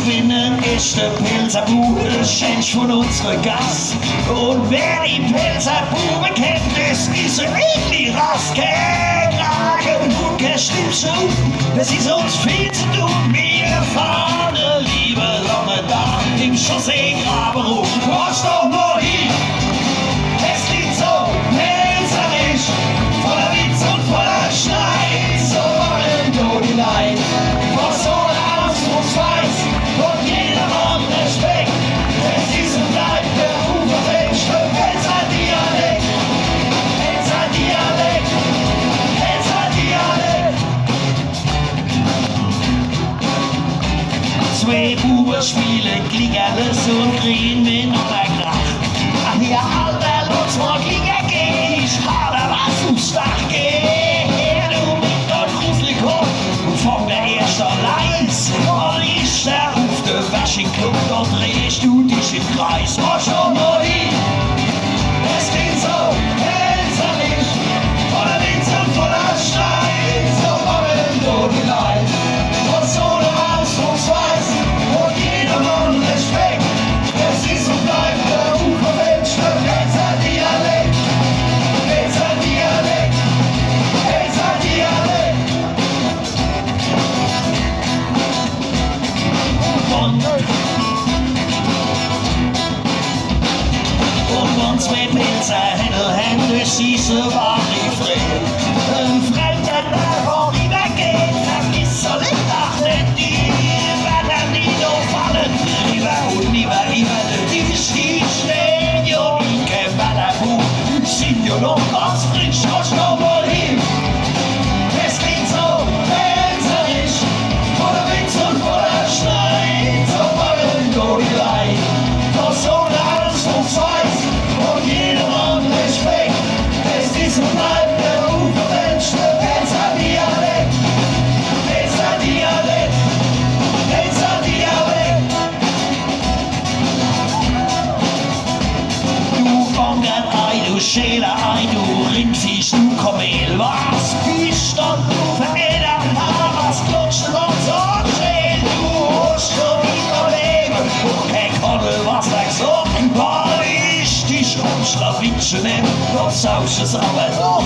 bin ein echter Pilzerbube, Schench von unserer Gast. Und wer die Pilzerbube kennt, das ist ein eklig Rast. Kein Kragen und kein Schlipschuh, das ist uns viel zu tun. Wir fahren lieber lange da im Chausseegraben. Kommst doch mal hin, es liegt so pilzerisch, voller Witz und voller Schneid. So wollen du hinein, was so ausdrucksweis und jedermann Respekt. Es ist und bleibt der Ufermensch, der Pelzer Dialekt, Pelzer Dialekt, Pelzer Dialekt. Zwei Buben spielen Klingerles und kriegen mit noch ein Krach. Ach ja, Alter, los mal Klinger gehen, ich habe was aufs Dach. Geh her, du mit deinem Gruselkopf und fang der erste Leis. Und ich der auf der Wäscheclub, da drehst du dich im Kreis. Mach schon mal hin, es klingt so pelzerisch, voller Witz und voller Streit. So wollen du hinein, und so der Ausdrucksweis und jedermann Respekt. Es ist und bleibt der Ufermensch, der Pelzer Dialekt, Pelzer Dialekt, Pelzer Dialekt. Und wenn zwei Pilzer Händel Hände schießen, war ich frei. Ein Fremder davon übergeht, vergiss soll ich doch nicht die, werden die noch fallen. Lieber und lieber über den Tisch, die stehen ja wie kein Ballerbuch, sind ja noch ganz frisch, kommst noch mal hin. Es klingt so pelzerisch, voller Witz und voller Streit. So wollen du die Leid, das so alles uns weiß und jedermann Respekt. Es ist und bleibt der Ufermensch, der Pelzer Dialekt, Pelzer Dialekt, Pelzer Dialekt. Du Bongert-Ei, du Schäler-Ei, du Rindviech, du Kamel, was bist dann du verändert? Was klutscht uns und schält? Du hast schon wieder Leben und kein Konnel, was sagst du? Weil ich dich um Schlawittchen nehm, dann saust es aber doch.